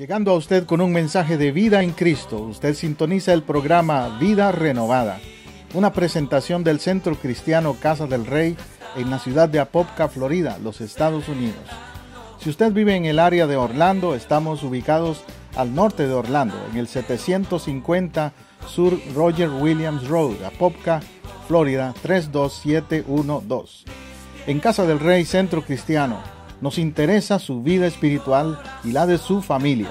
Llegando a usted con un mensaje de vida en Cristo, usted sintoniza el programa Vida Renovada, una presentación del Centro Cristiano Casa del Rey en la ciudad de Apopka, Florida, los Estados Unidos. Si usted vive en el área de Orlando, estamos ubicados al norte de Orlando, en el 750 Sur Roger Williams Road, Apopka, Florida 32712. En Casa del Rey Centro Cristiano, nos interesa su vida espiritual y la de su familia.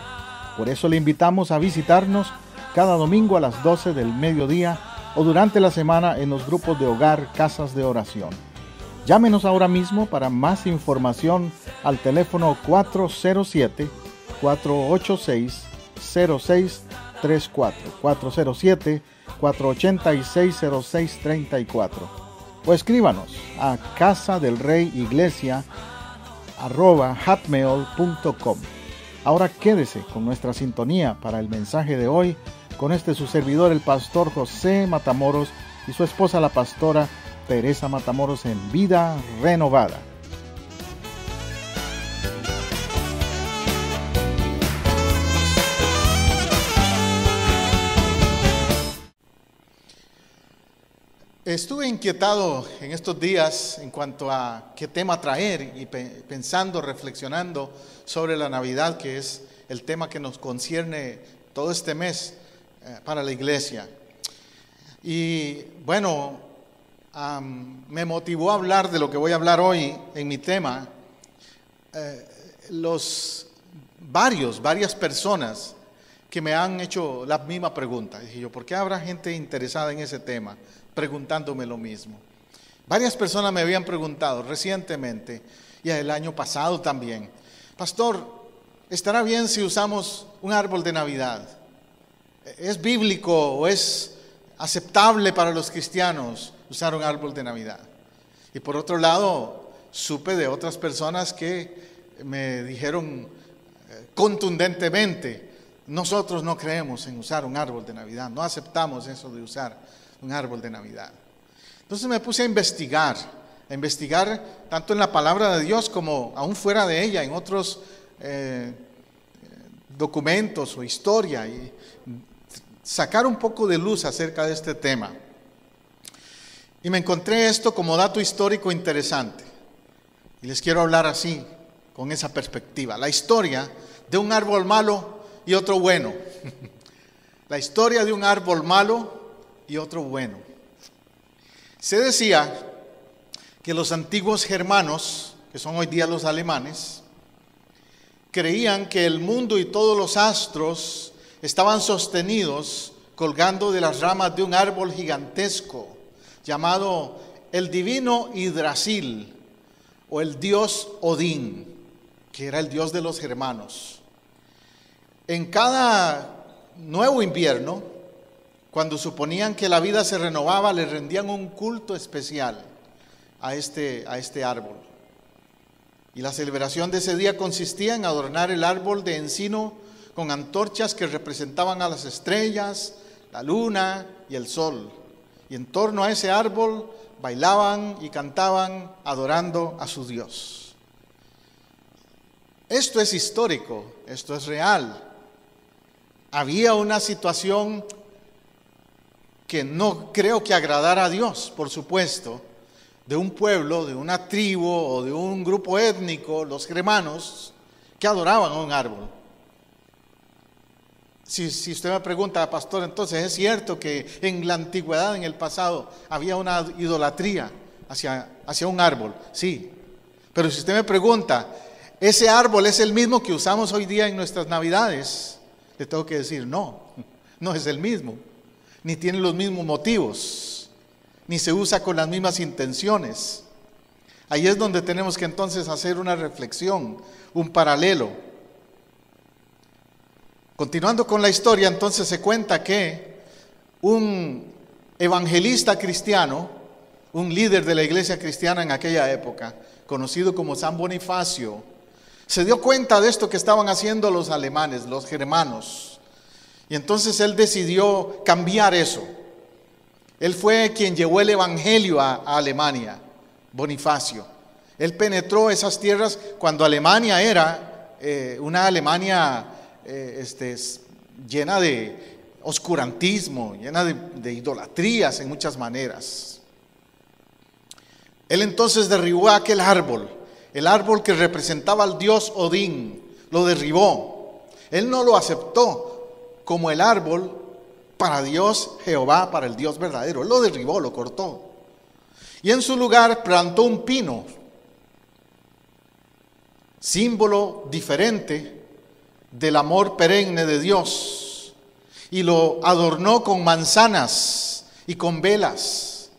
Por eso le invitamos a visitarnos cada domingo a las 12 del mediodía o durante la semana en los grupos de hogar Casas de Oración. Llámenos ahora mismo para más información al teléfono 407-486-0634, 407-486-0634. O escríbanos a casadelreyiglesia@hotmail.com. Ahora quédese con nuestra sintonía para el mensaje de hoy, con su servidor, el pastor José Matamoros, y su esposa, la pastora Teresa Matamoros, en Vida Renovada. Estuve inquietado en estos días en cuanto a qué tema traer y pensando, reflexionando sobre la Navidad, que es el tema que nos concierne todo este mes para la iglesia. Y bueno, me motivó a hablar de lo que voy a hablar hoy en mi tema. Varias personas que me han hecho la misma pregunta. Dije yo, ¿por qué habrá gente interesada en ese tema? Preguntándome lo mismo. Varias personas me habían preguntado recientemente y el año pasado también: pastor, ¿estará bien si usamos un árbol de Navidad? ¿Es bíblico o es aceptable para los cristianos usar un árbol de Navidad? Y por otro lado, supe de otras personas que me dijeron contundentemente: nosotros no creemos en usar un árbol de Navidad, no aceptamos eso de usar un árbol de Navidad. Entonces me puse a investigar tanto en la palabra de Dios como aún fuera de ella, en otros documentos o historia, y sacar un poco de luz acerca de este tema. Y me encontré esto como dato histórico interesante, y les quiero hablar así, con esa perspectiva: la historia de un árbol malo y otro bueno. La historia de un árbol malo y otro bueno. Se decía que los antiguos germanos, que son hoy día los alemanes, creían que el mundo y todos los astros estaban sostenidos colgando de las ramas de un árbol gigantesco llamado el divino Yggdrasil, o el dios Odín, que era el dios de los germanos. En cada nuevo invierno, cuando suponían que la vida se renovaba, le rendían un culto especial a este árbol. Y la celebración de ese día consistía en adornar el árbol de encino con antorchas que representaban a las estrellas, la luna y el sol. Y en torno a ese árbol bailaban y cantaban adorando a su Dios. Esto es histórico, esto es real. Había una situación que no creo que agradara a Dios, por supuesto, de un pueblo, de una tribu o de un grupo étnico, los germanos, que adoraban a un árbol. Si usted me pregunta, pastor, entonces ¿es cierto que en la antigüedad, en el pasado, había una idolatría hacia un árbol? Sí, pero si usted me pregunta, ¿ese árbol es el mismo que usamos hoy día en nuestras Navidades? Le tengo que decir, no es el mismo, ni tiene los mismos motivos, ni se usa con las mismas intenciones. Ahí es donde tenemos que entonces hacer una reflexión, un paralelo. Continuando con la historia, entonces se cuenta que un evangelista cristiano, un líder de la iglesia cristiana en aquella época, conocido como San Bonifacio, se dio cuenta de esto que estaban haciendo los alemanes, los germanos. Y entonces él decidió cambiar eso. Él fue quien llevó el evangelio a Alemania, Bonifacio. Él penetró esas tierras cuando Alemania era una Alemania llena de oscurantismo, llena de idolatrías en muchas maneras. Él entonces derribó aquel árbol, el árbol que representaba al dios Odín, lo derribó. Él no lo aceptó como el árbol para Dios Jehová, para el Dios verdadero. Él lo derribó, lo cortó. Y en su lugar plantó un pino, símbolo diferente del amor perenne de Dios, y lo adornó con manzanas y con velas,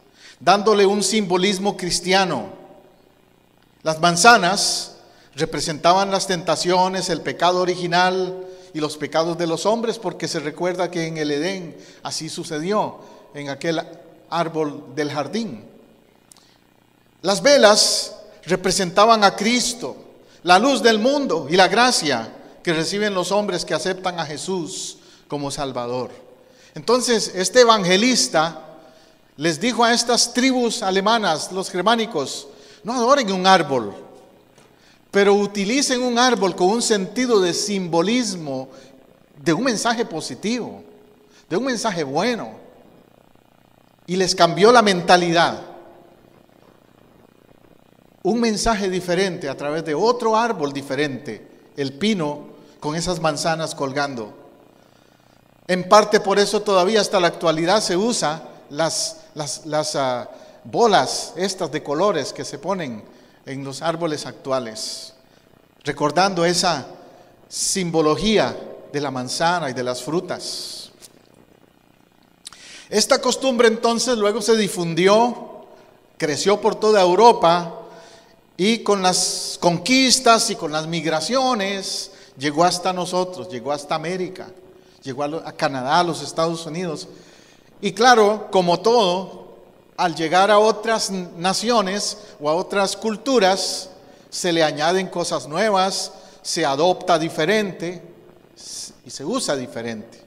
dándole un simbolismo cristiano. Las manzanas representaban las tentaciones, el pecado original y los pecados de los hombres, porque se recuerda que en el Edén así sucedió, en aquel árbol del jardín. Las velas representaban a Cristo, la luz del mundo y la gracia que reciben los hombres que aceptan a Jesús como Salvador. Entonces, este evangelista les dijo a estas tribus alemanas, los germánicos: no adoren un árbol, pero utilicen un árbol con un sentido de simbolismo, de un mensaje positivo, de un mensaje bueno. Y les cambió la mentalidad. Un mensaje diferente a través de otro árbol diferente, el pino con esas manzanas colgando. En parte por eso todavía hasta la actualidad se usa las bolas estas de colores que se ponen en los árboles actuales, recordando esa simbología de la manzana y de las frutas. Esta costumbre entonces luego se difundió, creció por toda Europa, y con las conquistas y con las migraciones llegó hasta nosotros, llegó hasta América, llegó a Canadá, a los Estados Unidos. Y claro, como todo, al llegar a otras naciones o a otras culturas, se le añaden cosas nuevas, se adopta diferente y se usa diferente.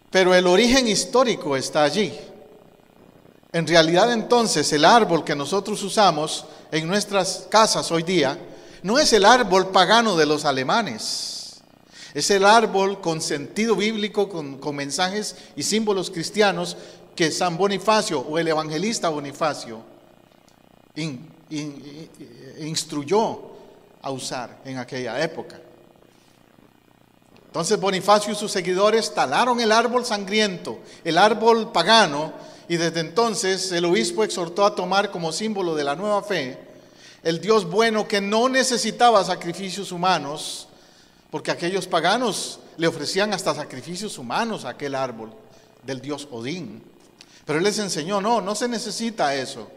Pero el origen histórico está allí. En realidad entonces el árbol que nosotros usamos en nuestras casas hoy día no es el árbol pagano de los alemanes. Es el árbol con sentido bíblico, con mensajes y símbolos cristianos que San Bonifacio o el evangelista Bonifacio instruyó a usar en aquella época. Entonces Bonifacio y sus seguidores talaron el árbol sangriento, el árbol pagano, y desde entonces el obispo exhortó a tomar como símbolo de la nueva fe el Dios bueno que no necesitaba sacrificios humanos, porque aquellos paganos le ofrecían hasta sacrificios humanos a aquel árbol del Dios Odín. Pero él les enseñó, no se necesita eso.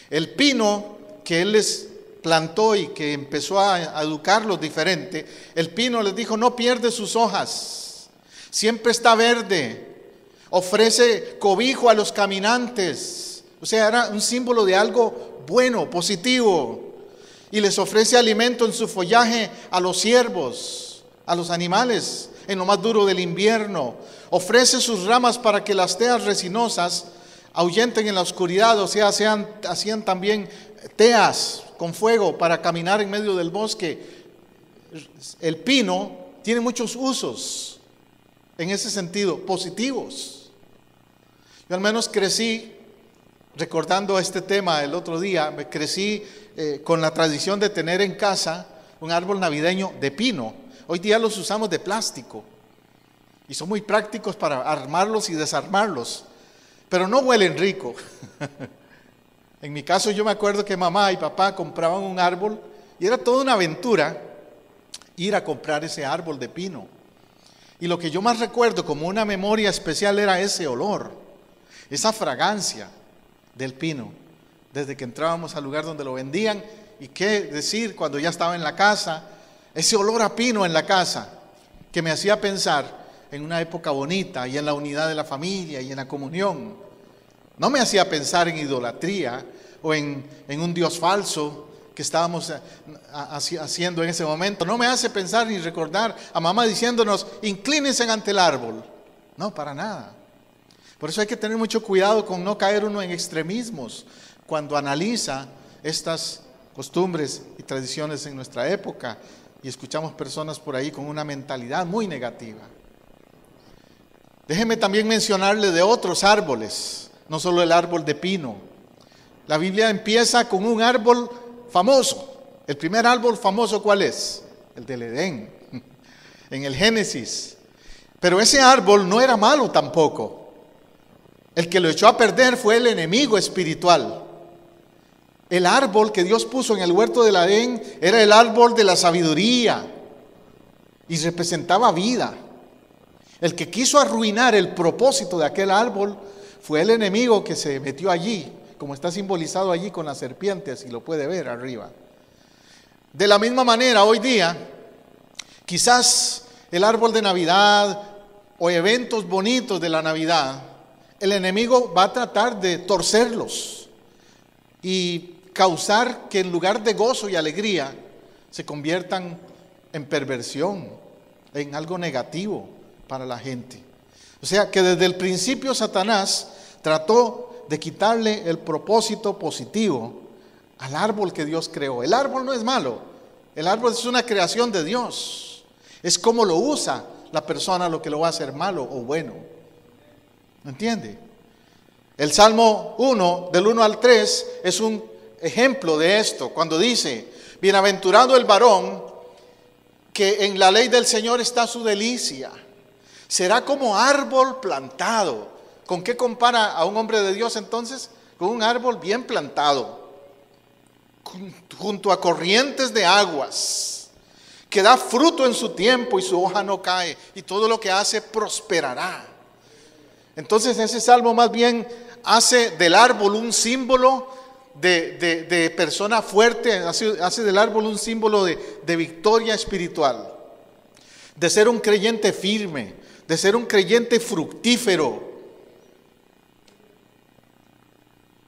El pino que él les plantó y que empezó a educarlos diferente, el pino les dijo: no pierde sus hojas, siempre está verde, ofrece cobijo a los caminantes. O sea, era un símbolo de algo bueno, positivo. Y les ofrece alimento en su follaje a los ciervos, a los animales, en lo más duro del invierno. Ofrece sus ramas para que las teas resinosas ahuyenten en la oscuridad, o sea, hacían también teas con fuego para caminar en medio del bosque. El pino tiene muchos usos en ese sentido, positivos. Yo al menos crecí, recordando este tema el otro día, crecí con la tradición de tener en casa un árbol navideño de pino. Hoy día los usamos de plástico y son muy prácticos para armarlos y desarmarlos, pero no huelen rico. En mi caso yo me acuerdo que mamá y papá compraban un árbol y era toda una aventura ir a comprar ese árbol de pino. Y lo que yo más recuerdo como una memoria especial era ese olor, esa fragancia del pino, desde que entrábamos al lugar donde lo vendían. Y qué decir cuando ya estaba en la casa, ese olor a pino en la casa, que me hacía pensar en una época bonita y en la unidad de la familia y en la comunión. No me hacía pensar en idolatría o en un Dios falso que estábamos haciendo en ese momento. No me hace pensar ni recordar a mamá diciéndonos: inclínense ante el árbol. No, para nada. Por eso hay que tener mucho cuidado con no caer uno en extremismos cuando analiza estas costumbres y tradiciones en nuestra época, y escuchamos personas por ahí con una mentalidad muy negativa. Déjeme también mencionarle de otros árboles, no solo el árbol de pino. La Biblia empieza con un árbol famoso. El primer árbol famoso, ¿cuál es? El del Edén, en el Génesis. Pero ese árbol no era malo tampoco. El que lo echó a perder fue el enemigo espiritual. El árbol que Dios puso en el huerto del Edén era el árbol de la sabiduría y representaba vida. El que quiso arruinar el propósito de aquel árbol fue el enemigo que se metió allí, como está simbolizado allí con las serpientes, y lo puede ver arriba. De la misma manera, hoy día, quizás el árbol de Navidad o eventos bonitos de la Navidad, el enemigo va a tratar de torcerlos y causar que en lugar de gozo y alegría se conviertan en perversión, en algo negativo para la gente. O sea que desde el principio Satanás trató de quitarle el propósito positivo al árbol que Dios creó. El árbol no es malo, el árbol es una creación de Dios. Es como lo usa la persona lo que lo va a hacer malo o bueno. ¿Me entiende? El Salmo 1, del 1 al 3, es un ejemplo de esto, cuando dice: bienaventurado el varón que en la ley del Señor está su delicia, será como árbol plantado. ¿Con qué compara a un hombre de Dios entonces? Con un árbol bien plantado, junto a corrientes de aguas, que da fruto en su tiempo y su hoja no cae, y todo lo que hace prosperará. Entonces ese salmo más bien hace del árbol un símbolo de persona fuerte, hace del árbol un símbolo de victoria espiritual, de ser un creyente firme, de ser un creyente fructífero.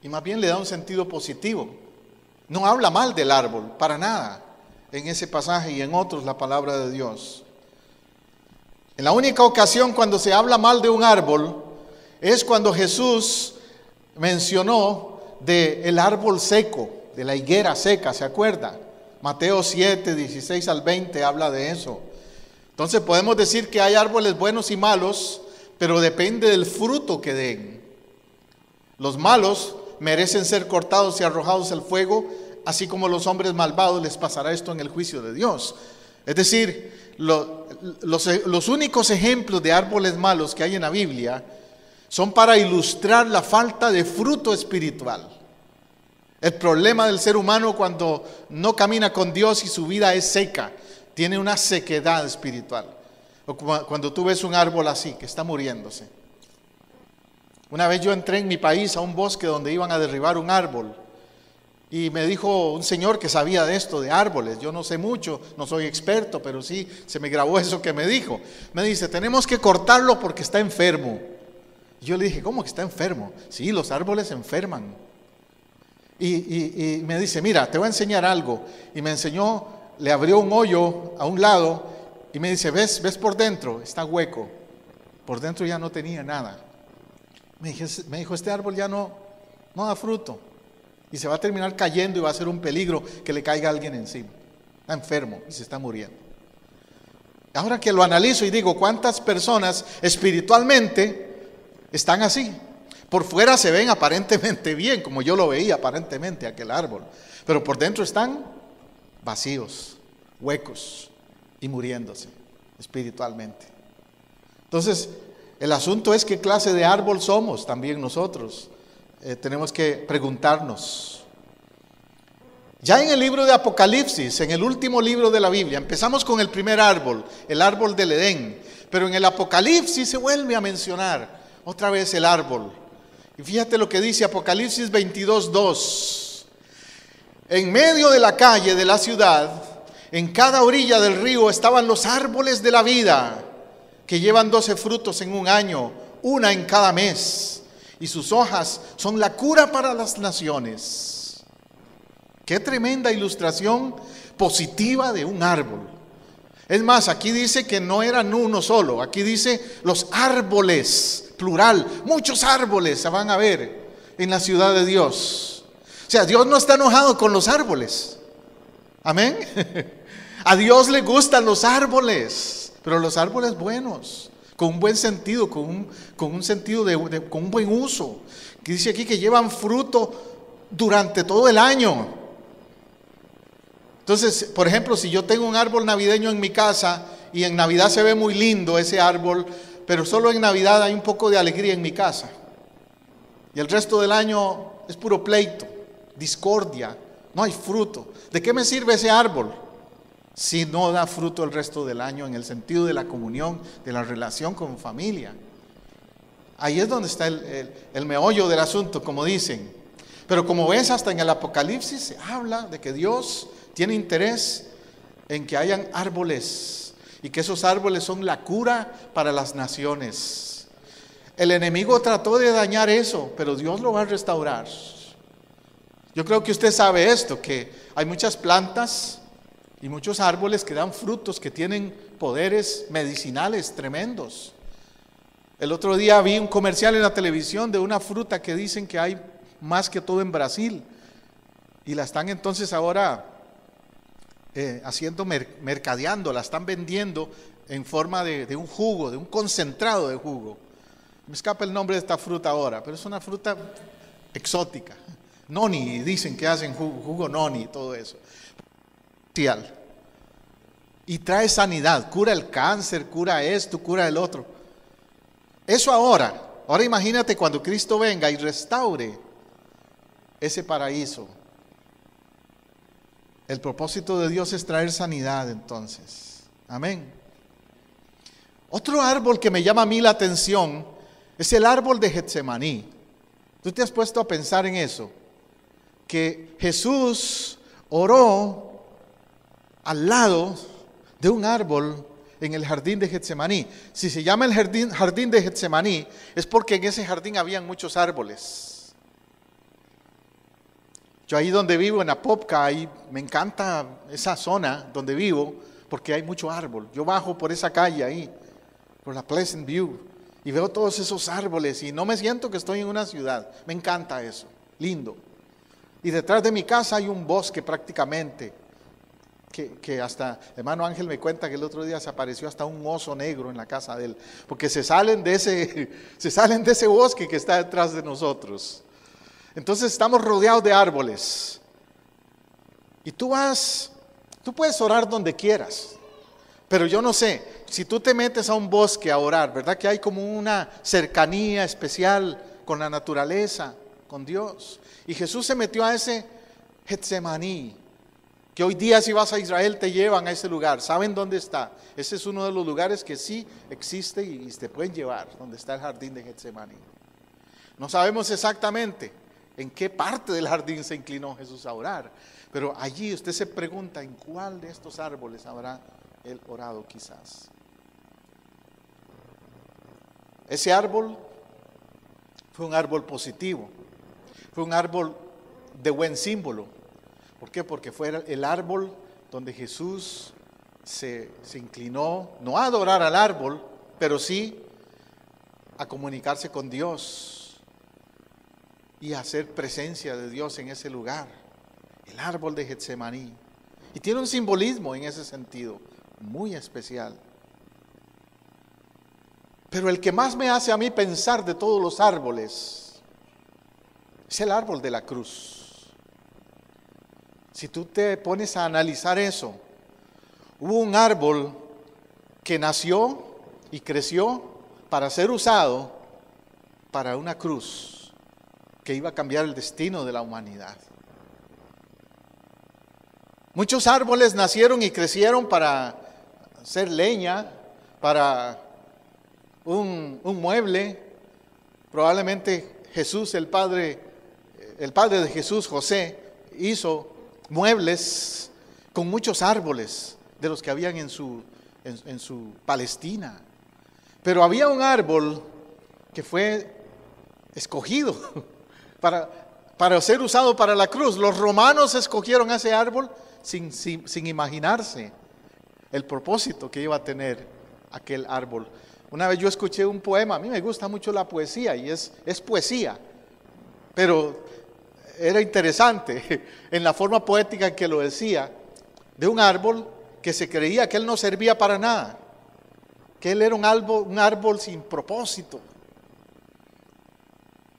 Y más bien le da un sentido positivo. No habla mal del árbol, para nada, en ese pasaje y en otros la palabra de Dios. En la única ocasión cuando se habla mal de un árbol es cuando Jesús mencionó del árbol seco, de la higuera seca, ¿se acuerda? Mateo 7, 16 al 20 habla de eso. Entonces podemos decir que hay árboles buenos y malos, pero depende del fruto que den. Los malos merecen ser cortados y arrojados al fuego, así como los hombres malvados les pasará esto en el juicio de Dios. Es decir, los únicos ejemplos de árboles malos que hay en la Biblia son para ilustrar la falta de fruto espiritual. El problema del ser humano cuando no camina con Dios y su vida es seca, tiene una sequedad espiritual. O cuando tú ves un árbol así, que está muriéndose. Una vez yo entré en mi país a un bosque donde iban a derribar un árbol. Y me dijo un señor que sabía de esto, de árboles. Yo no sé mucho, no soy experto, pero sí se me grabó eso que me dijo. Me dice, tenemos que cortarlo porque está enfermo. Y yo le dije, ¿cómo que está enfermo? Sí, los árboles se enferman. Y me dice, mira, te voy a enseñar algo. Y me enseñó, le abrió un hoyo a un lado y me dice, ¿ves por dentro? Está hueco. Por dentro ya no tenía nada. Me dijo, este árbol ya no da fruto. Y se va a terminar cayendo y va a ser un peligro que le caiga a alguien encima. Está enfermo y se está muriendo. Ahora que lo analizo y digo, ¿cuántas personas espiritualmente están así? Por fuera se ven aparentemente bien, como yo lo veía aparentemente aquel árbol. Pero por dentro están vacíos, huecos y muriéndose espiritualmente. Entonces, el asunto es qué clase de árbol somos también nosotros. Tenemos que preguntarnos. Ya en el libro de Apocalipsis, en el último libro de la Biblia, empezamos con el primer árbol, el árbol del Edén, pero en el Apocalipsis se vuelve a mencionar otra vez el árbol. Y fíjate lo que dice Apocalipsis 22:2. En medio de la calle de la ciudad, en cada orilla del río estaban los árboles de la vida, que llevan 12 frutos en un año, una en cada mes. Y sus hojas son la cura para las naciones. Qué tremenda ilustración positiva de un árbol. Es más, aquí dice que no eran uno solo. Aquí dice los árboles, plural. Muchos árboles se van a ver en la ciudad de Dios. O sea, Dios no está enojado con los árboles. Amén. A Dios le gustan los árboles, pero los árboles buenos, con un buen sentido, con un sentido con un buen uso. Que dice aquí que llevan fruto durante todo el año. Entonces, por ejemplo, si yo tengo un árbol navideño en mi casa y en Navidad se ve muy lindo ese árbol, pero solo en Navidad hay un poco de alegría en mi casa. Y el resto del año es puro pleito, discordia, no hay fruto. ¿De qué me sirve ese árbol si no da fruto el resto del año en el sentido de la comunión, de la relación con familia? Ahí es donde está el meollo del asunto, como dicen. Pero como ves, hasta en el Apocalipsis se habla de que Dios tiene interés en que hayan árboles y que esos árboles son la cura para las naciones. El enemigo trató de dañar eso, pero Dios lo va a restaurar. Yo creo que usted sabe esto, que hay muchas plantas y muchos árboles que dan frutos, que tienen poderes medicinales tremendos. El otro día vi un comercial en la televisión de una fruta que dicen que hay más que todo en Brasil. Y la están entonces ahora mercadeando, la están vendiendo en forma de un jugo, de un concentrado de jugo. Me escapa el nombre de esta fruta ahora, pero es una fruta exótica. Noni, dicen que hacen jugo noni y todo eso. Y trae sanidad, cura el cáncer, cura esto, cura el otro. Eso ahora imagínate cuando Cristo venga y restaure ese paraíso. El propósito de Dios es traer sanidad entonces. Amén. Otro árbol que me llama a mí la atención es el árbol de Getsemaní. ¿Tú te has puesto a pensar en eso? Que Jesús oró al lado de un árbol en el jardín de Getsemaní. Si se llama el jardín de Getsemaní, es porque en ese jardín habían muchos árboles. Yo ahí donde vivo, en Apopka, ahí me encanta esa zona donde vivo, porque hay mucho árbol. Yo bajo por esa calle ahí, por la Pleasant View, y veo todos esos árboles y no me siento que estoy en una ciudad. Me encanta eso, lindo. Y detrás de mi casa hay un bosque prácticamente, que hasta hermano Ángel me cuenta que el otro día se apareció hasta un oso negro en la casa de él, porque se salen de ese bosque que está detrás de nosotros. Entonces estamos rodeados de árboles. Y tú puedes orar donde quieras, pero yo no sé, si tú te metes a un bosque a orar, ¿verdad que hay como una cercanía especial con la naturaleza, con Dios? Y Jesús se metió a ese Getsemaní, que hoy día si vas a Israel te llevan a ese lugar. ¿Saben dónde está? Ese es uno de los lugares que sí existe y te pueden llevar, donde está el jardín de Getsemaní. No sabemos exactamente en qué parte del jardín se inclinó Jesús a orar, pero allí usted se pregunta en cuál de estos árboles habrá él orado quizás. Ese árbol fue un árbol positivo, fue un árbol de buen símbolo. ¿Por qué? Porque fue el árbol donde Jesús se inclinó, no a adorar al árbol, pero sí a comunicarse con Dios y a hacer presencia de Dios en ese lugar, el árbol de Getsemaní. Y tiene un simbolismo en ese sentido, muy especial. Pero el que más me hace a mí pensar de todos los árboles es el árbol de la cruz. Si tú te pones a analizar eso, hubo un árbol que nació y creció para ser usado para una cruz que iba a cambiar el destino de la humanidad. Muchos árboles nacieron y crecieron para hacer leña, para un mueble. Probablemente Jesús, el padre de Jesús, José, hizo muebles con muchos árboles de los que habían en su Palestina. Pero había un árbol que fue escogido para ser usado para la cruz. Los romanos escogieron ese árbol sin imaginarse el propósito que iba a tener aquel árbol. Una vez yo escuché un poema, a mí me gusta mucho la poesía y es poesía, pero era interesante en la forma poética en que lo decía, de un árbol que se creía que él no servía para nada, que él era un árbol sin propósito.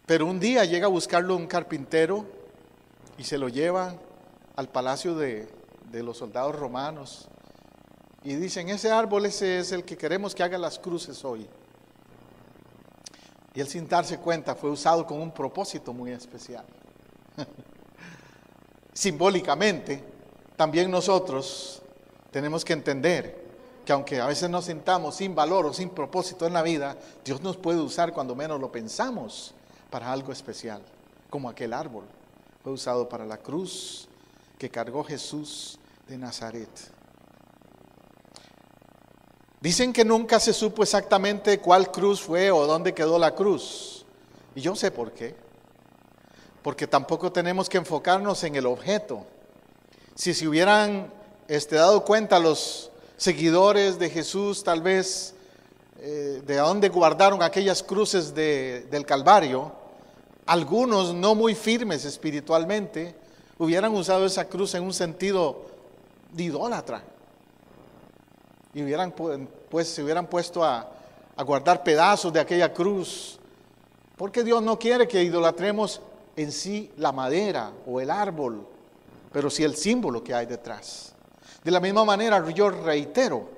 Pero un día llega a buscarlo un carpintero y se lo lleva al palacio de los soldados romanos. Y dicen, ese árbol ese es el que queremos que haga las cruces hoy. Y él, sin darse cuenta, fue usado con un propósito muy especial. Simbólicamente, también nosotros tenemos que entender que aunque a veces nos sintamos sin valor o sin propósito en la vida, Dios nos puede usar cuando menos lo pensamos para algo especial, como aquel árbol fue usado para la cruz que cargó Jesús de Nazaret. Dicen que nunca se supo exactamente cuál cruz fue o dónde quedó la cruz. Y yo sé por qué. Porque tampoco tenemos que enfocarnos en el objeto. Si se hubieran dado cuenta los seguidores de Jesús, tal vez de dónde guardaron aquellas cruces del Calvario, algunos no muy firmes espiritualmente, hubieran usado esa cruz en un sentido de idólatra. Y se hubieran puesto a guardar pedazos de aquella cruz. Porque Dios no quiere que idolatremos en sí la madera o el árbol, pero sí el símbolo que hay detrás. De la misma manera, yo reitero,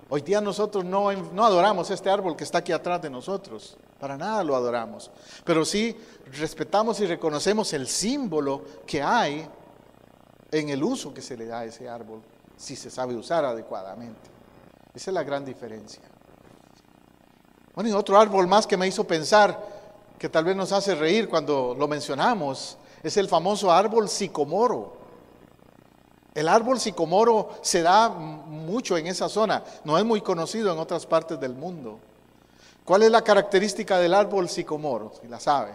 hoy día nosotros no adoramos este árbol que está aquí atrás de nosotros, para nada lo adoramos, pero sí respetamos y reconocemos el símbolo que hay en el uso que se le da a ese árbol, si se sabe usar adecuadamente. Esa es la gran diferencia. Bueno, y otro árbol más que me hizo pensar, que tal vez nos hace reír cuando lo mencionamos, es el famoso árbol sicomoro. El árbol sicomoro se da mucho en esa zona, no es muy conocido en otras partes del mundo. ¿Cuál es la característica del árbol sicomoro? Si la sabe,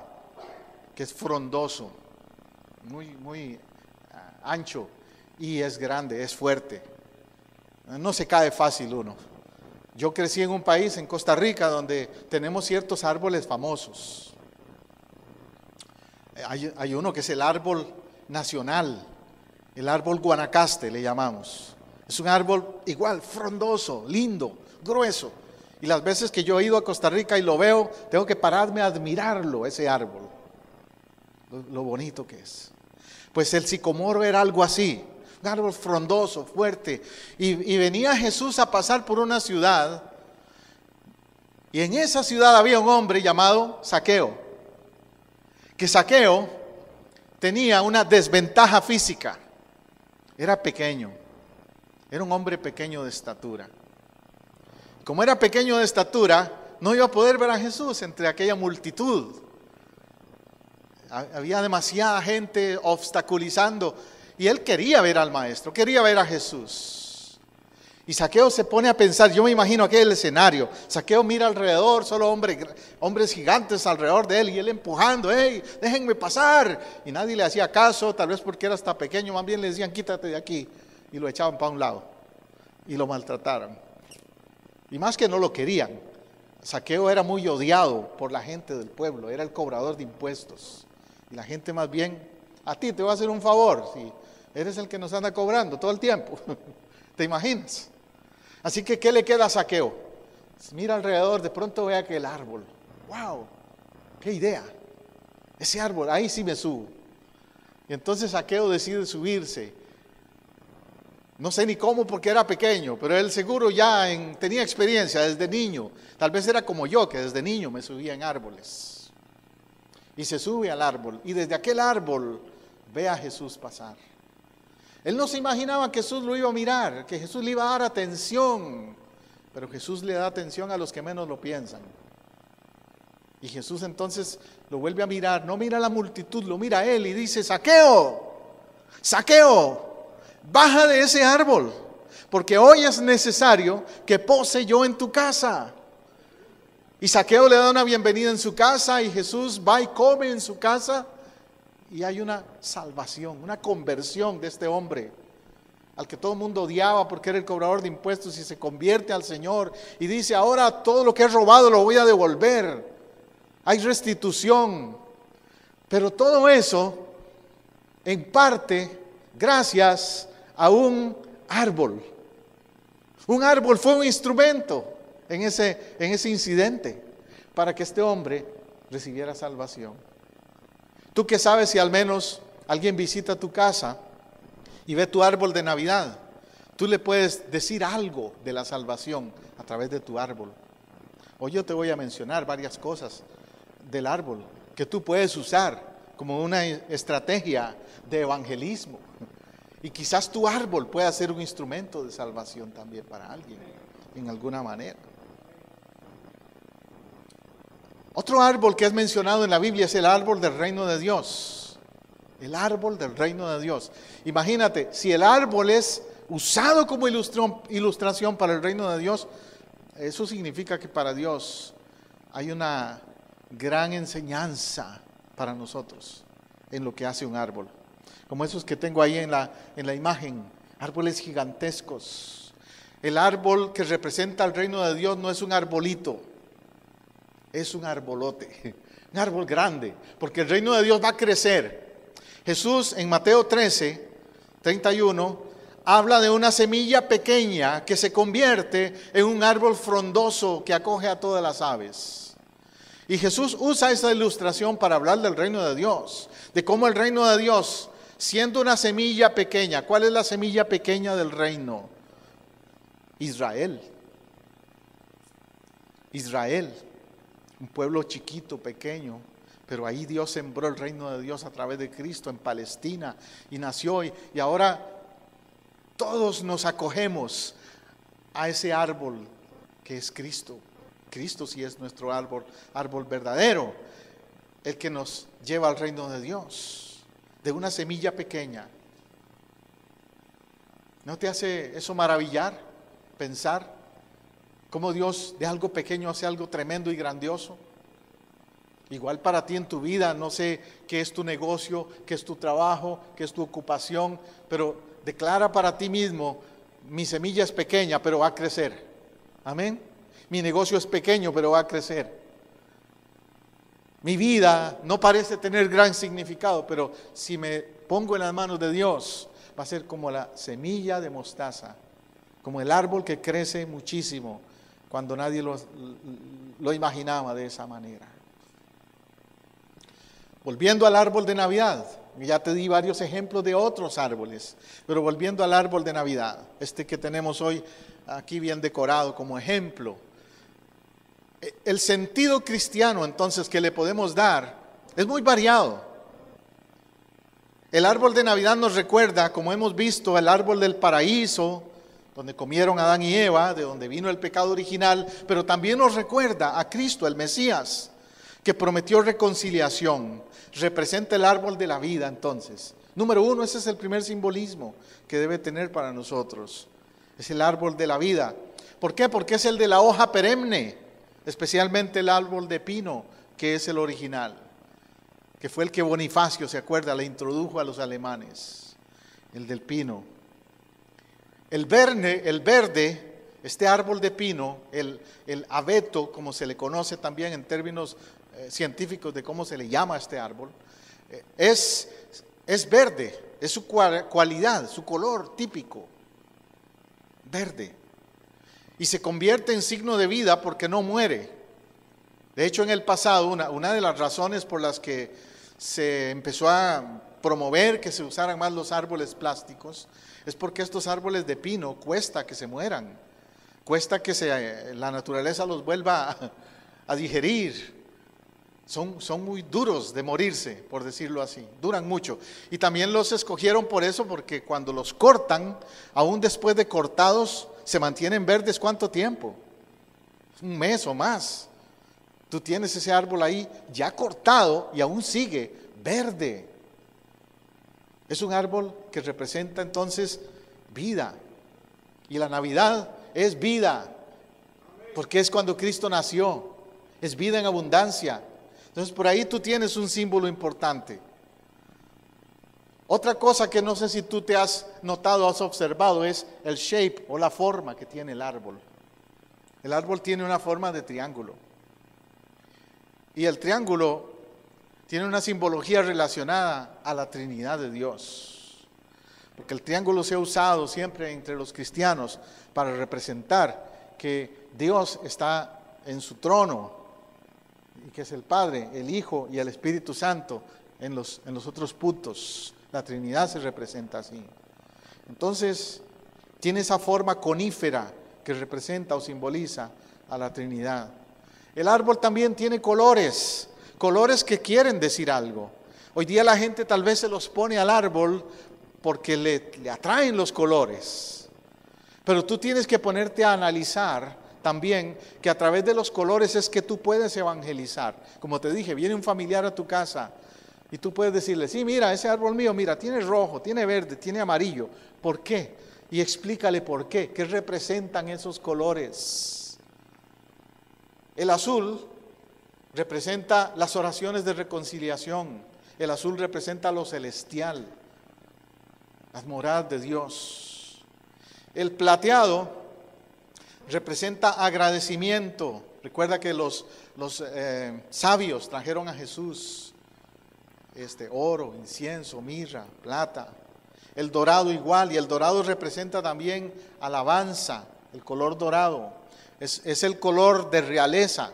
que es frondoso, muy ancho y es grande, es fuerte. No se cae fácil uno. Yo crecí en un país, en Costa Rica, donde tenemos ciertos árboles famosos. Hay uno que es el árbol nacional, el árbol Guanacaste le llamamos. Es un árbol igual, frondoso, lindo, grueso. Y las veces que yo he ido a Costa Rica y lo veo, tengo que pararme a admirarlo, ese árbol. Lo bonito que es. Pues el sicomoro era algo así, un árbol frondoso, fuerte. Y venía Jesús a pasar por una ciudad. Y en esa ciudad había un hombre llamado Zaqueo. Que Zaqueo tenía una desventaja física. Era pequeño. Era un hombre pequeño de estatura. Como era pequeño de estatura, no iba a poder ver a Jesús entre aquella multitud. Había demasiada gente obstaculizando. Y él quería ver al maestro, quería ver a Jesús. Y Zaqueo se pone a pensar, yo me imagino aquel escenario. Zaqueo mira alrededor, solo hombres gigantes alrededor de él, y él empujando, ¡hey, déjenme pasar! Y nadie le hacía caso, tal vez porque era hasta pequeño, más bien le decían, quítate de aquí. Y lo echaban para un lado, y lo maltrataron. Y más que no lo querían, Zaqueo era muy odiado por la gente del pueblo, era el cobrador de impuestos. Y la gente más bien, a ti te voy a hacer un favor, si eres el que nos anda cobrando todo el tiempo. ¿Te imaginas? Así que, ¿qué le queda a Zaqueo? Mira alrededor, de pronto ve aquel árbol. ¡Wow! ¡Qué idea! Ese árbol, ahí sí me subo. Y entonces Zaqueo decide subirse. No sé ni cómo porque era pequeño, pero él seguro ya tenía experiencia desde niño. Tal vez era como yo, que desde niño me subía en árboles. Y se sube al árbol, y desde aquel árbol ve a Jesús pasar. Él no se imaginaba que Jesús lo iba a mirar, que Jesús le iba a dar atención, pero Jesús le da atención a los que menos lo piensan. Y Jesús entonces lo vuelve a mirar, no mira a la multitud, lo mira a él y dice, Zaqueo, Zaqueo, baja de ese árbol, porque hoy es necesario que pose yo en tu casa. Y Zaqueo le da una bienvenida en su casa, y Jesús va y come en su casa. Y hay una salvación, una conversión de este hombre, al que todo el mundo odiaba porque era el cobrador de impuestos, y se convierte al Señor y dice, ahora todo lo que he robado lo voy a devolver. Hay restitución. Pero todo eso, en parte, gracias a un árbol. Un árbol fue un instrumento en ese incidente para que este hombre recibiera salvación. Tú que sabes si al menos alguien visita tu casa y ve tu árbol de Navidad, tú le puedes decir algo de la salvación a través de tu árbol. Hoy yo te voy a mencionar varias cosas del árbol que tú puedes usar como una estrategia de evangelismo. Y quizás tu árbol pueda ser un instrumento de salvación también para alguien, en alguna manera. Otro árbol que es mencionado en la Biblia es el árbol del reino de Dios. El árbol del reino de Dios. Imagínate, si el árbol es usado como ilustración para el reino de Dios, eso significa que para Dios hay una gran enseñanza para nosotros en lo que hace un árbol. Como esos que tengo ahí en la imagen, árboles gigantescos. El árbol que representa el reino de Dios no es un arbolito, es un arbolote, un árbol grande, porque el reino de Dios va a crecer. Jesús en Mateo 13, 31, habla de una semilla pequeña que se convierte en un árbol frondoso que acoge a todas las aves. Y Jesús usa esa ilustración para hablar del reino de Dios, de cómo el reino de Dios, siendo una semilla pequeña, ¿cuál es la semilla pequeña del reino? Israel. Israel, un pueblo chiquito, pequeño, pero ahí Dios sembró el reino de Dios a través de Cristo en Palestina y nació y ahora todos nos acogemos a ese árbol que es Cristo. Cristo sí es nuestro árbol verdadero, el que nos lleva al reino de Dios, de una semilla pequeña. ¿No te hace eso maravillar? Pensar cómo Dios de algo pequeño hace algo tremendo y grandioso. Igual para ti en tu vida, no sé qué es tu negocio, qué es tu trabajo, qué es tu ocupación, pero declara para ti mismo, mi semilla es pequeña, pero va a crecer. Amén. Mi negocio es pequeño, pero va a crecer. Mi vida no parece tener gran significado, pero si me pongo en las manos de Dios, va a ser como la semilla de mostaza, como el árbol que crece muchísimo cuando nadie lo imaginaba de esa manera. Volviendo al árbol de Navidad, ya te di varios ejemplos de otros árboles, pero volviendo al árbol de Navidad, este que tenemos hoy aquí bien decorado como ejemplo. El sentido cristiano entonces que le podemos dar es muy variado. El árbol de Navidad nos recuerda, como hemos visto, el árbol del paraíso, donde comieron Adán y Eva, de donde vino el pecado original, pero también nos recuerda a Cristo, el Mesías, que prometió reconciliación. Representa el árbol de la vida entonces. Número uno, ese es el primer simbolismo que debe tener para nosotros. Es el árbol de la vida. ¿Por qué? Porque es el de la hoja perenne, especialmente el árbol de pino, que es el original, que fue el que Bonifacio, se acuerda, le introdujo a los alemanes, el del pino. El verde, este árbol de pino, el abeto, como se le conoce también en términos científicos de cómo se le llama a este árbol, es verde, es su cualidad, su color típico, verde. Y se convierte en signo de vida porque no muere. De hecho, en el pasado, una de las razones por las que se empezó a promover que se usaran más los árboles plásticos es porque estos árboles de pino cuesta que se mueran, cuesta que la naturaleza los vuelva a digerir. Son muy duros de morirse, por decirlo así, duran mucho. Y también los escogieron por eso, porque cuando los cortan, aún después de cortados, se mantienen verdes ¿cuánto tiempo? Un mes o más. Tú tienes ese árbol ahí ya cortado y aún sigue verde. Es un árbol que representa entonces vida. Y la Navidad es vida, porque es cuando Cristo nació. Es vida en abundancia. Entonces por ahí tú tienes un símbolo importante. Otra cosa que no sé si tú te has notado, has observado, es el shape o la forma que tiene el árbol. El árbol tiene una forma de triángulo. Y el triángulo tiene una simbología relacionada a la Trinidad de Dios. porque el triángulo se ha usado siempre entre los cristianos para representar que Dios está en su trono, y que es el Padre, el Hijo y el Espíritu Santo en los otros puntos. La Trinidad se representa así. Entonces, tiene esa forma conífera que representa o simboliza a la Trinidad. El árbol también tiene colores, colores que quieren decir algo. Hoy día la gente tal vez se los pone al árbol porque le atraen los colores. Pero tú tienes que ponerte a analizar también que a través de los colores es que tú puedes evangelizar. Como te dije, viene un familiar a tu casa y tú puedes decirle, sí, mira, ese árbol mío, mira, tiene rojo, tiene verde, tiene amarillo. ¿Por qué? Y explícale por qué, qué representan esos colores. El azul representa las oraciones de reconciliación. El azul representa lo celestial, las moradas de Dios. El plateado representa agradecimiento. Recuerda que los sabios trajeron a Jesús oro, incienso, mirra, plata. El dorado igual, y el dorado representa también alabanza, el color dorado. Es el color de realeza,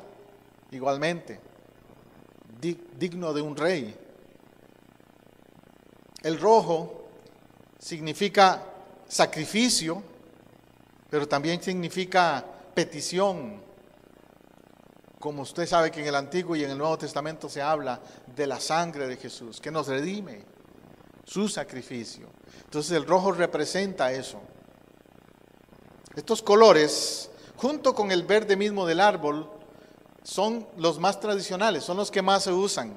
igualmente, digno de un rey. El rojo significa sacrificio, pero también significa petición. Como usted sabe que en el Antiguo y en el Nuevo Testamento se habla de la sangre de Jesús, que nos redime, su sacrificio. Entonces el rojo representa eso. Estos colores, junto con el verde mismo del árbol, son los más tradicionales, son los que más se usan.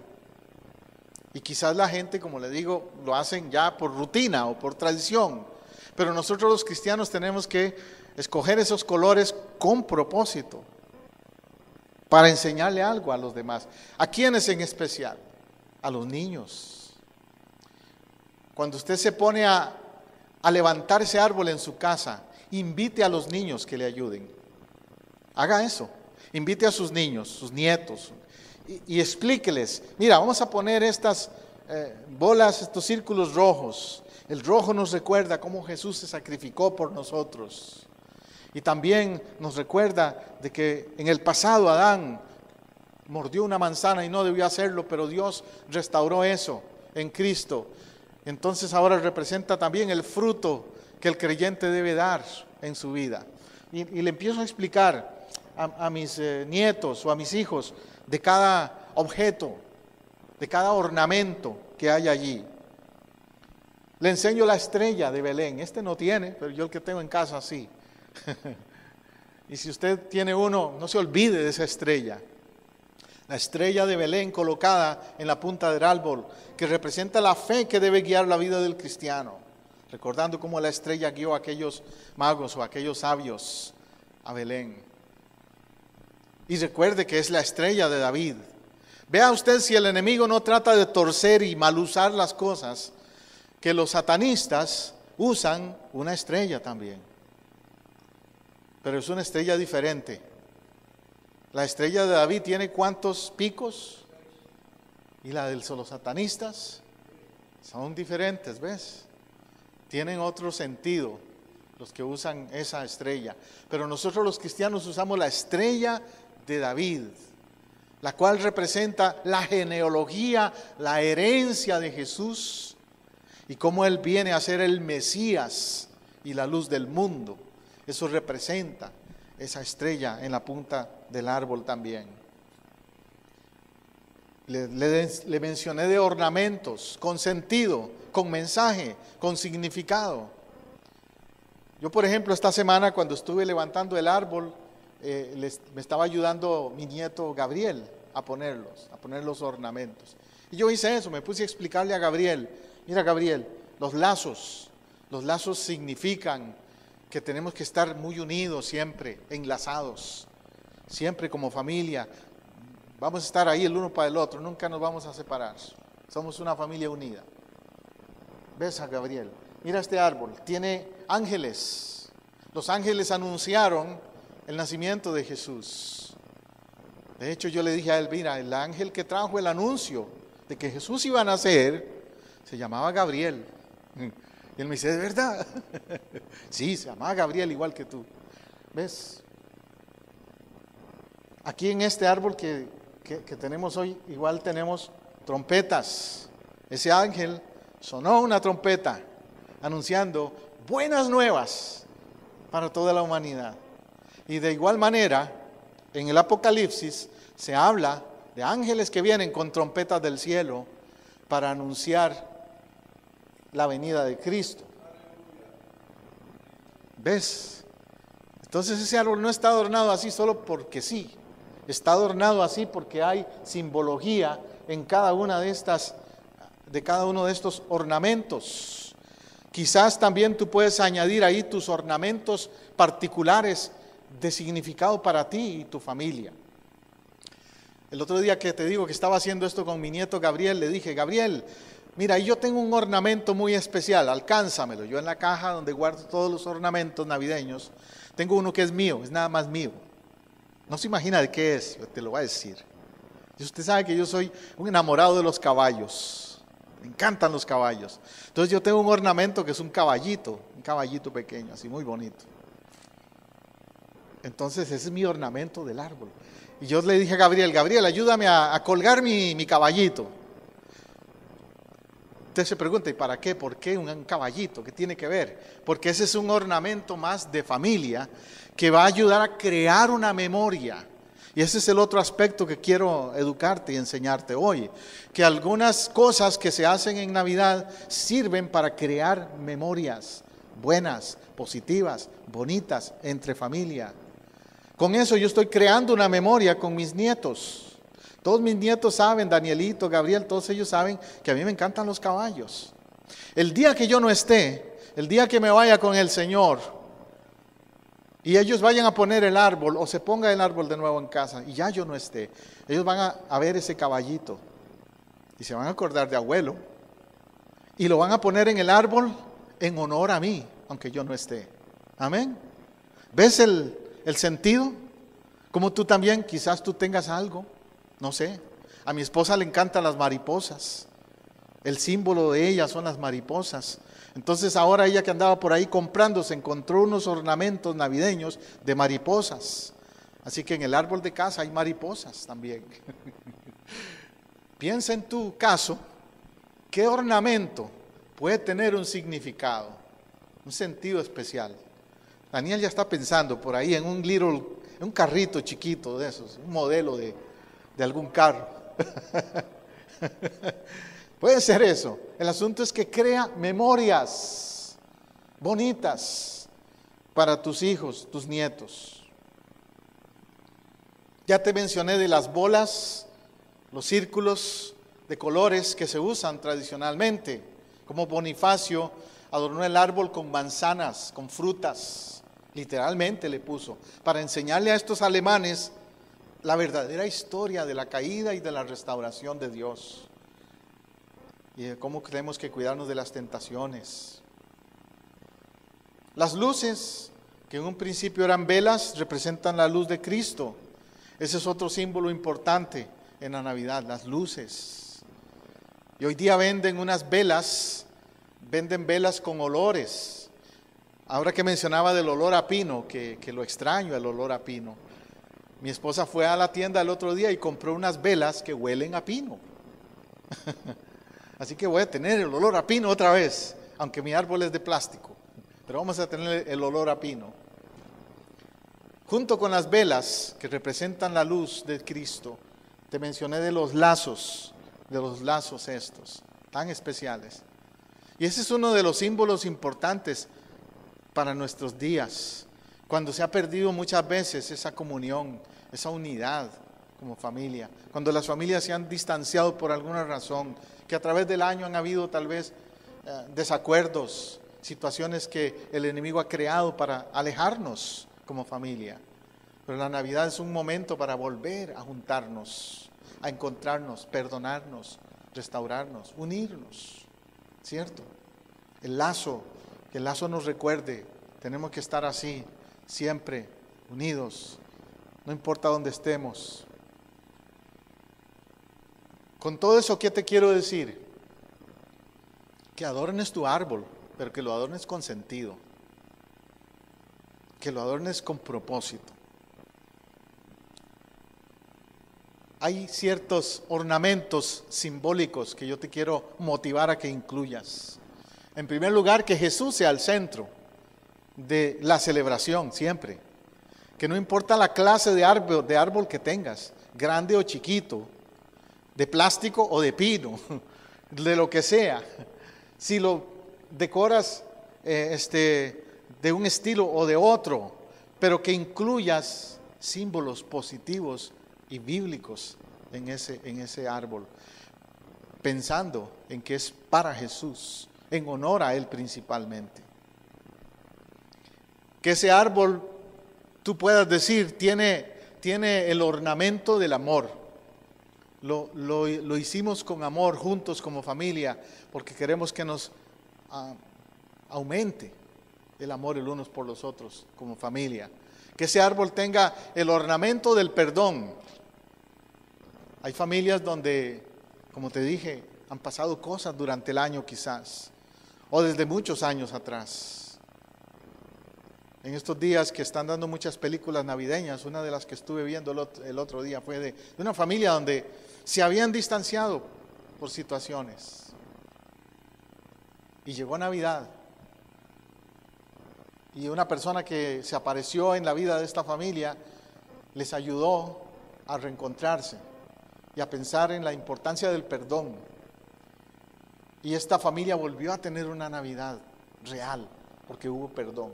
Y quizás la gente, como le digo, lo hacen ya por rutina o por tradición. Pero nosotros los cristianos tenemos que escoger esos colores con propósito para enseñarle algo a los demás. ¿A quiénes en especial? A los niños. Cuando usted se pone a levantar ese árbol en su casa, invite a los niños que le ayuden. Haga eso. Invite a sus niños, sus nietos, y explíqueles, mira, vamos a poner estas bolas, estos círculos rojos. El rojo nos recuerda cómo Jesús se sacrificó por nosotros. Y también nos recuerda de que en el pasado Adán mordió una manzana y no debió hacerlo, pero Dios restauró eso en Cristo. Entonces ahora representa también el fruto que el creyente debe dar en su vida. Y le empiezo a explicar a mis nietos o a mis hijos de cada objeto, de cada ornamento que hay allí. Le enseño la estrella de Belén. Este no tiene, pero yo el que tengo en casa sí. Y si usted tiene uno, no se olvide de esa estrella. La estrella de Belén colocada en la punta del árbol, que representa la fe que debe guiar la vida del cristiano. Recordando cómo la estrella guió a aquellos magos o a aquellos sabios a Belén. Y recuerde que es la estrella de David. Vea usted si el enemigo no trata de torcer y mal usar las cosas, que los satanistas usan una estrella también. Pero es una estrella diferente. La estrella de David tiene ¿cuántos picos? Y la de los satanistas son diferentes, ¿ves? Tienen otro sentido los que usan esa estrella. Pero nosotros los cristianos usamos la estrella de David, la cual representa la genealogía, la herencia de Jesús y cómo Él viene a ser el Mesías y la luz del mundo. Eso representa esa estrella en la punta del árbol también. Le mencioné de ornamentos, con sentido, con mensaje, con significado. Yo, por ejemplo, esta semana cuando estuve levantando el árbol, me estaba ayudando mi nieto Gabriel a poner los ornamentos. Y yo hice eso, me puse a explicarle a Gabriel, mira Gabriel, los lazos significan que tenemos que estar muy unidos siempre, enlazados, siempre como familia. Vamos a estar ahí el uno para el otro, nunca nos vamos a separar. Somos una familia unida. ¿Ves a Gabriel? Mira este árbol, tiene ángeles. Los ángeles anunciaron el nacimiento de Jesús. De hecho, yo le dije a él, mira, el ángel que trajo el anuncio de que Jesús iba a nacer, se llamaba Gabriel. Y él me dice, ¿es verdad? Sí, se llama Gabriel igual que tú. ¿Ves? Aquí en este árbol que tenemos hoy, igual tenemos trompetas. Ese ángel sonó una trompeta anunciando buenas nuevas para toda la humanidad. Y de igual manera, en el Apocalipsis se habla de ángeles que vienen con trompetas del cielo para anunciar la venida de Cristo. ¿Ves? Entonces ese árbol no está adornado así solo porque sí. Está adornado así porque hay simbología en cada una de cada uno de estos ornamentos. Quizás también tú puedes añadir ahí tus ornamentos particulares de significado para ti y tu familia. El otro día que te digo que estaba haciendo esto con mi nieto Gabriel, le dije, Gabriel, mira, yo tengo un ornamento muy especial, alcánzamelo. Yo en la caja donde guardo todos los ornamentos navideños, tengo uno que es mío, es nada más mío. No se imagina de qué es, te lo voy a decir. Y usted sabe que yo soy un enamorado de los caballos, me encantan los caballos. Entonces yo tengo un ornamento que es un caballito pequeño, así muy bonito. Entonces ese es mi ornamento del árbol. Y yo le dije a Gabriel, Gabriel, ayúdame a colgar mi caballito. Usted se pregunta, ¿y para qué? ¿Por qué un caballito? ¿Qué tiene que ver? Porque ese es un ornamento más de familia que va a ayudar a crear una memoria. Y ese es el otro aspecto que quiero educarte y enseñarte hoy. Que algunas cosas que se hacen en Navidad sirven para crear memorias buenas, positivas, bonitas entre familia. Con eso yo estoy creando una memoria con mis nietos. Todos mis nietos saben, Danielito, Gabriel, todos ellos saben que a mí me encantan los caballos. El día que yo no esté, el día que me vaya con el Señor y ellos vayan a poner el árbol o se ponga el árbol de nuevo en casa y ya yo no esté, ellos van a ver ese caballito y se van a acordar de abuelo y lo van a poner en el árbol en honor a mí, aunque yo no esté. Amén. ¿Ves el sentido? Como tú también, quizás tú tengas algo. No sé, a mi esposa le encantan las mariposas. El símbolo de ella son las mariposas. Entonces ahora ella que andaba por ahí comprando se encontró unos ornamentos navideños de mariposas. Así que en el árbol de casa hay mariposas también. Piensa en tu caso, ¿qué ornamento puede tener un significado, un sentido especial? Daniel ya está pensando por ahí en un carrito chiquito de esos, un modelo de algún carro. Puede ser eso. El asunto es que crea memorias bonitas para tus hijos, tus nietos. Ya te mencioné de las bolas, los círculos de colores que se usan tradicionalmente, como Bonifacio adornó el árbol con manzanas, con frutas, literalmente le puso, para enseñarle a estos alemanes la verdadera historia de la caída y de la restauración de Dios. Y de cómo tenemos que cuidarnos de las tentaciones. Las luces, que en un principio eran velas, representan la luz de Cristo. Ese es otro símbolo importante en la Navidad, las luces. Y hoy día venden velas con olores. Ahora que mencionaba del olor a pino, que lo extraño, el olor a pino. Mi esposa fue a la tienda el otro día y compró unas velas que huelen a pino. Así que voy a tener el olor a pino otra vez, aunque mi árbol es de plástico. Pero vamos a tener el olor a pino. Junto con las velas que representan la luz de Cristo, te mencioné de los lazos estos, tan especiales. Y ese es uno de los símbolos importantes para nuestros días, cuando se ha perdido muchas veces esa comunión, esa unidad como familia, cuando las familias se han distanciado por alguna razón, que a través del año han habido tal vez desacuerdos, situaciones que el enemigo ha creado para alejarnos como familia. Pero la Navidad es un momento para volver a juntarnos, a encontrarnos, perdonarnos, restaurarnos, unirnos, ¿cierto? Que el lazo nos recuerde, tenemos que estar así, siempre unidos, no importa dónde estemos. Con todo eso, ¿qué te quiero decir? Que adornes tu árbol, pero que lo adornes con sentido, que lo adornes con propósito. Hay ciertos ornamentos simbólicos que yo te quiero motivar a que incluyas. En primer lugar, que Jesús sea el centro de la celebración siempre. Que no importa la clase de árbol que tengas, grande o chiquito, de plástico o de pino, de lo que sea. Si lo decoras de un estilo o de otro, pero que incluyas símbolos positivos y bíblicos en ese árbol, pensando en que es para Jesús, en honor a Él principalmente. Que ese árbol, tú puedas decir, tiene el ornamento del amor. Lo hicimos con amor, juntos como familia, porque queremos que nos aumente el amor el unos por los otros como familia. Que ese árbol tenga el ornamento del perdón. Hay familias donde, como te dije, han pasado cosas durante el año quizás, o desde muchos años atrás. En estos días que están dando muchas películas navideñas, una de las que estuve viendo el otro día fue de una familia donde se habían distanciado por situaciones. Y llegó Navidad. Y una persona que se apareció en la vida de esta familia les ayudó a reencontrarse y a pensar en la importancia del perdón. Y esta familia volvió a tener una Navidad real porque hubo perdón.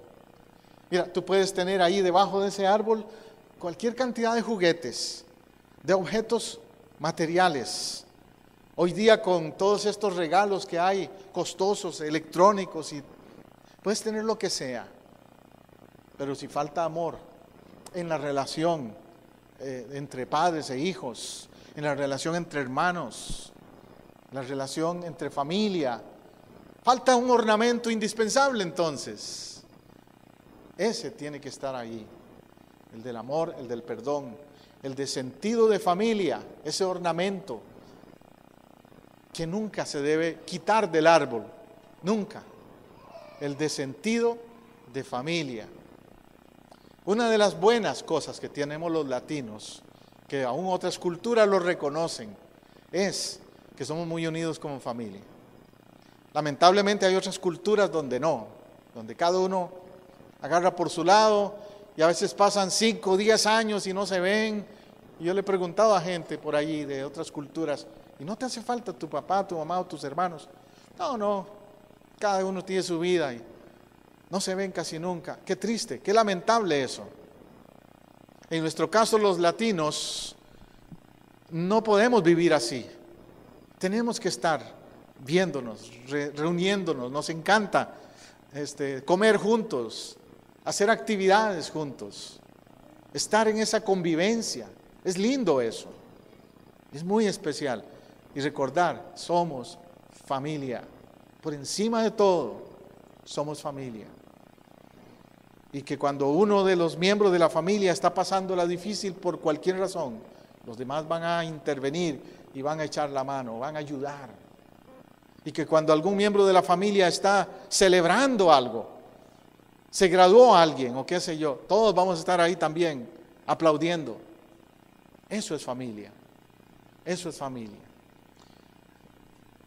Mira, tú puedes tener ahí debajo de ese árbol cualquier cantidad de juguetes, de objetos materiales. Hoy día con todos estos regalos que hay, costosos, electrónicos, y puedes tener lo que sea. Pero si falta amor en la relación entre padres e hijos, en la relación entre hermanos, en la relación entre familia, falta un ornamento indispensable entonces. Ese tiene que estar ahí, el del amor, el del perdón, el de sentido de familia, ese ornamento que nunca se debe quitar del árbol, nunca, el de sentido de familia. Una de las buenas cosas que tenemos los latinos, que aún otras culturas lo reconocen, es que somos muy unidos como familia. Lamentablemente hay otras culturas donde no, donde cada uno agarra por su lado y a veces pasan 5 o 10 años y no se ven. Y yo le he preguntado a gente por allí de otras culturas, ¿y no te hace falta tu papá, tu mamá o tus hermanos? No, cada uno tiene su vida y no se ven casi nunca. Qué triste, qué lamentable eso. En nuestro caso los latinos no podemos vivir así. Tenemos que estar viéndonos, reuniéndonos, nos encanta comer juntos, hacer actividades juntos, estar en esa convivencia. Es lindo eso, es muy especial. Y recordar, somos familia, por encima de todo, somos familia. Y que cuando uno de los miembros de la familia está pasándola difícil por cualquier razón, los demás van a intervenir y van a echar la mano, van a ayudar. Y que cuando algún miembro de la familia está celebrando algo, se graduó alguien o qué sé yo, todos vamos a estar ahí también aplaudiendo. Eso es familia, eso es familia.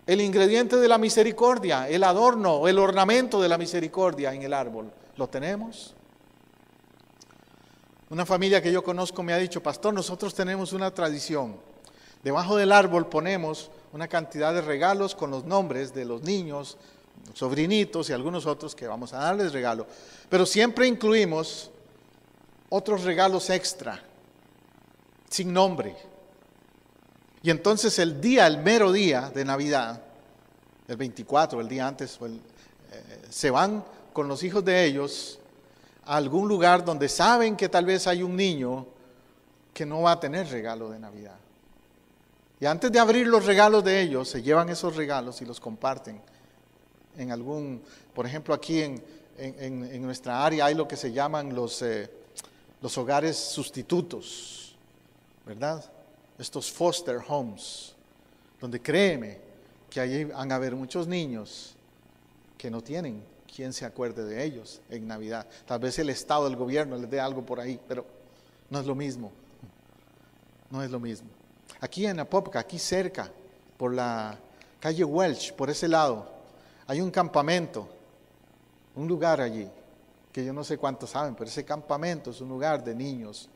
El ingrediente de la misericordia, el adorno, el ornamento de la misericordia en el árbol, ¿lo tenemos? Una familia que yo conozco me ha dicho, pastor, nosotros tenemos una tradición. Debajo del árbol ponemos una cantidad de regalos con los nombres de los niños, sobrinitos y algunos otros que vamos a darles regalo. Pero siempre incluimos otros regalos extra, sin nombre. Y entonces el mero día de Navidad, el 24, el día antes, se van con los hijos de ellos a algún lugar donde saben que tal vez hay un niño que no va a tener regalo de Navidad. Y antes de abrir los regalos de ellos, se llevan esos regalos y los comparten en algún, por ejemplo aquí en nuestra área hay lo que se llaman los hogares sustitutos, ¿verdad? Estos foster homes, donde créeme que allí van a haber muchos niños que no tienen quien se acuerde de ellos en Navidad. Tal vez el Estado, el gobierno les dé algo por ahí, pero no es lo mismo. No es lo mismo. Aquí en Apopka, aquí cerca, por la calle Welch, por ese lado, hay un campamento, un lugar allí, que yo no sé cuántos saben, pero ese campamento es un lugar de niños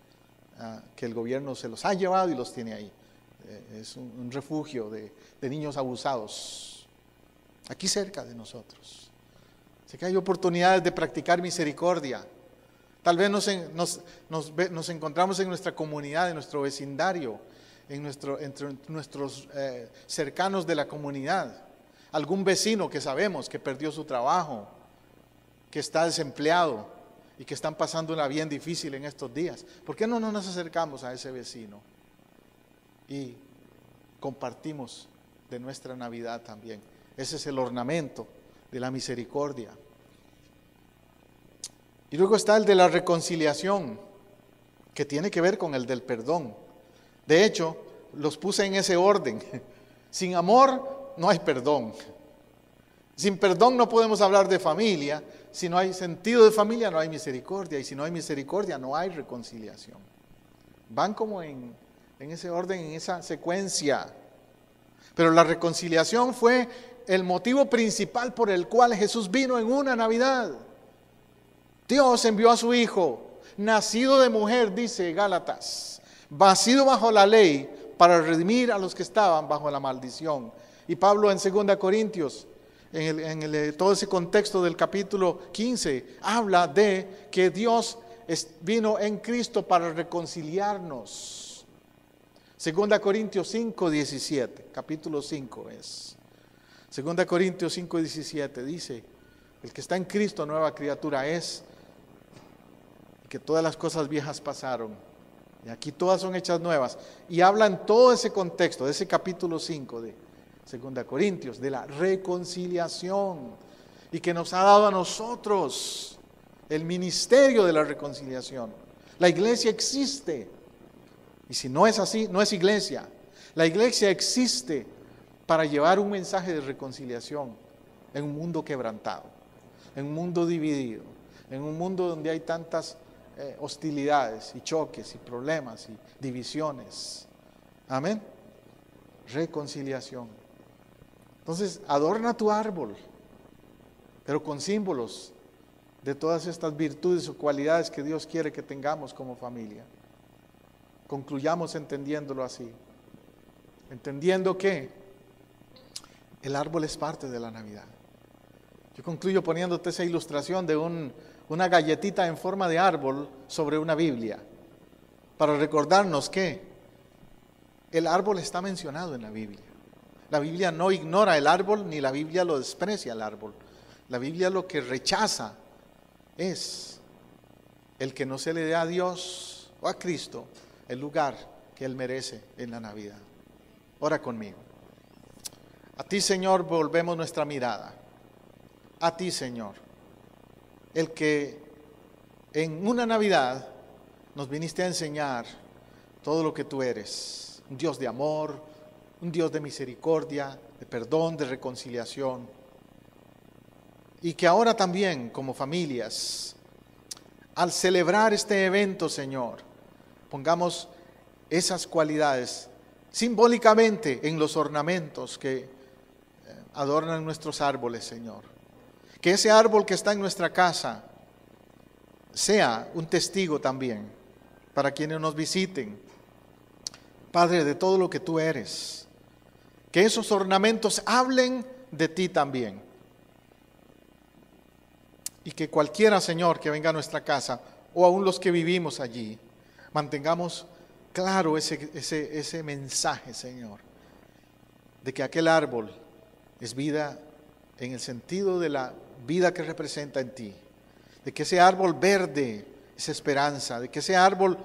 que el gobierno se los ha llevado y los tiene ahí. Es un refugio de niños abusados, aquí cerca de nosotros. Así que hay oportunidades de practicar misericordia. Tal vez nos encontramos en nuestra comunidad, en nuestro vecindario, entre nuestros cercanos de la comunidad. Algún vecino que sabemos que perdió su trabajo, que está desempleado y que están pasando una bien difícil en estos días. ¿Por qué no nos acercamos a ese vecino y compartimos de nuestra Navidad también? Ese es el ornamento de la misericordia. Y luego está el de la reconciliación, que tiene que ver con el del perdón. De hecho, los puse en ese orden. Sin amor no hay perdón. Sin perdón no podemos hablar de familia. Si no hay sentido de familia, no hay misericordia. Y si no hay misericordia, no hay reconciliación. Van como en ese orden, en esa secuencia. Pero la reconciliación fue el motivo principal por el cual Jesús vino en una Navidad. Dios envió a su Hijo, nacido de mujer, dice Gálatas, nacido bajo la ley, para redimir a los que estaban bajo la maldición. Y Pablo en 2 Corintios, todo ese contexto del capítulo 15, habla de que Dios vino en Cristo para reconciliarnos. 2 Corintios 5:17, capítulo 5 es. 2 Corintios 5:17 dice, el que está en Cristo nueva criatura es, que todas las cosas viejas pasaron, y aquí todas son hechas nuevas. Y habla en todo ese contexto, de ese capítulo 5 de 2 Corintios, de la reconciliación, y que nos ha dado a nosotros el ministerio de la reconciliación. La iglesia existe, y si no es así, no es iglesia. La iglesia existe para llevar un mensaje de reconciliación en un mundo quebrantado, en un mundo dividido, en un mundo donde hay tantas hostilidades y choques y problemas y divisiones. Amén. Reconciliación. Entonces, adorna tu árbol, pero con símbolos de todas estas virtudes o cualidades que Dios quiere que tengamos como familia. Concluyamos entendiéndolo así, entendiendo que el árbol es parte de la Navidad. Yo concluyo poniéndote esa ilustración de una galletita en forma de árbol sobre una Biblia, para recordarnos que el árbol está mencionado en la Biblia. La Biblia no ignora el árbol, ni la Biblia lo desprecia el árbol. La Biblia lo que rechaza es el que no se le dé a Dios o a Cristo el lugar que Él merece en la Navidad. Ora conmigo. A ti, Señor, volvemos nuestra mirada. A ti, Señor, el que en una Navidad nos viniste a enseñar todo lo que tú eres. Un Dios de amor, un Dios de misericordia, de perdón, de reconciliación. Y que ahora también, como familias, al celebrar este evento, Señor, pongamos esas cualidades simbólicamente en los ornamentos que adornan nuestros árboles, Señor. Que ese árbol que está en nuestra casa sea un testigo también para quienes nos visiten, Padre, de todo lo que tú eres. Que esos ornamentos hablen de ti también. Y que cualquiera, Señor, que venga a nuestra casa, o aún los que vivimos allí, mantengamos claro ese mensaje, Señor, de que aquel árbol es vida en el sentido de la vida que representa en ti, de que ese árbol verde es esperanza, de que ese árbol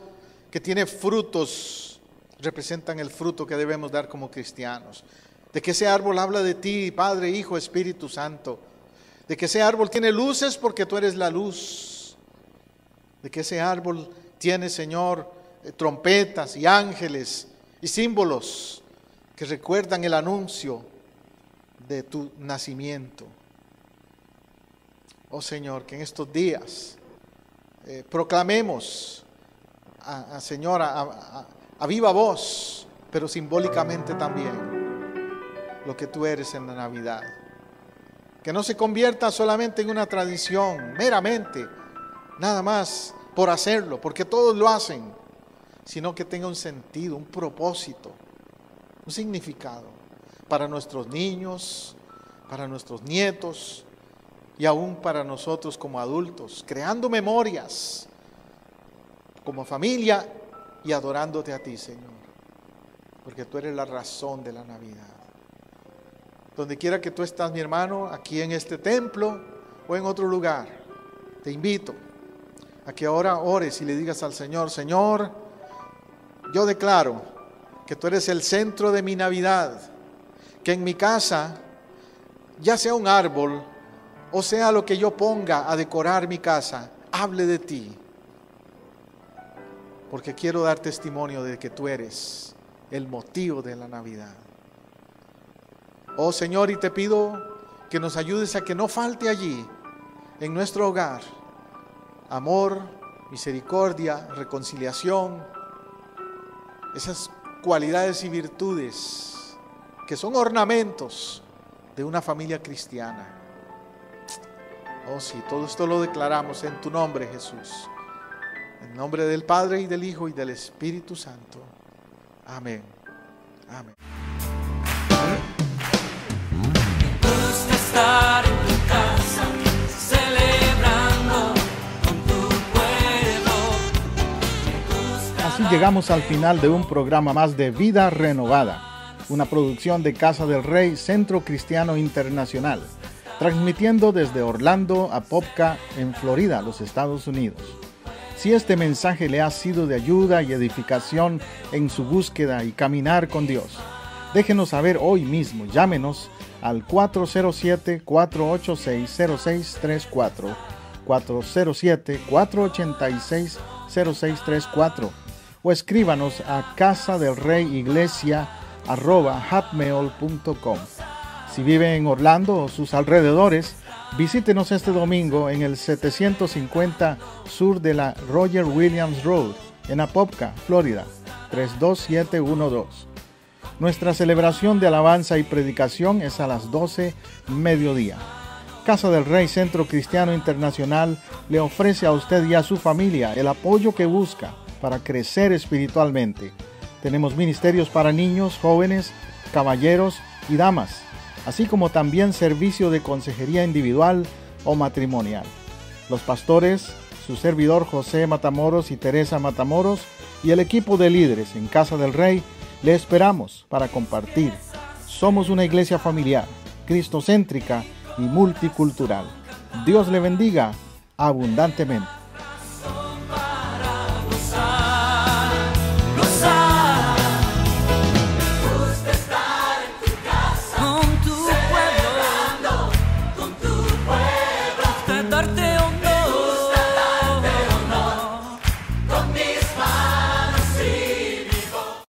que tiene frutos representan el fruto que debemos dar como cristianos, de que ese árbol habla de ti, Padre, Hijo, Espíritu Santo, de que ese árbol tiene luces porque tú eres la luz, de que ese árbol tiene, Señor, trompetas y ángeles y símbolos que recuerdan el anuncio de tu nacimiento. Oh Señor, que en estos días proclamemos, Señor, a viva voz, pero simbólicamente también, lo que tú eres en la Navidad. Que no se convierta solamente en una tradición, meramente, nada más por hacerlo, porque todos lo hacen, sino que tenga un sentido, un propósito, un significado para nuestros niños, para nuestros nietos y aún para nosotros como adultos, creando memorias como familia y adorándote a ti, Señor, porque tú eres la razón de la Navidad. Donde quiera que tú estás, mi hermano, aquí en este templo o en otro lugar, te invito a que ahora ores y le digas al Señor: Señor, yo declaro que tú eres el centro de mi Navidad, que en mi casa, ya sea un árbol o sea lo que yo ponga a decorar mi casa, hable de ti, porque quiero dar testimonio de que tú eres el motivo de la Navidad. Oh Señor, y te pido que nos ayudes a que no falte allí, en nuestro hogar, amor, misericordia, reconciliación, esas cualidades y virtudes que son ornamentos de una familia cristiana. Oh sí, todo esto lo declaramos en tu nombre, Jesús. En nombre del Padre, y del Hijo, y del Espíritu Santo. Amén. Amén. Me gusta estar en tu casa, celebrando con tu pueblo. Así llegamos al final de un programa más de Vida Renovada, una producción de Casa del Rey, Centro Cristiano Internacional, transmitiendo desde Orlando, Apopka, en Florida, los Estados Unidos. Si este mensaje le ha sido de ayuda y edificación en su búsqueda y caminar con Dios, déjenos saber hoy mismo. Llámenos al 407-486-0634, 407-486-0634, o escríbanos a casadelreyiglesia@hotmail.com. Si vive en Orlando o sus alrededores, visítenos este domingo en el 750 sur de la Roger Williams Road, en Apopka, Florida, 32712. Nuestra celebración de alabanza y predicación es a las 12 mediodía. Casa del Rey, Centro Cristiano Internacional, le ofrece a usted y a su familia el apoyo que busca para crecer espiritualmente. Tenemos ministerios para niños, jóvenes, caballeros y damas, así como también servicio de consejería individual o matrimonial. Los pastores, su servidor José Matamoros y Teresa Matamoros, y el equipo de líderes en Casa del Rey, le esperamos para compartir. Somos una iglesia familiar, cristocéntrica y multicultural. Dios le bendiga abundantemente.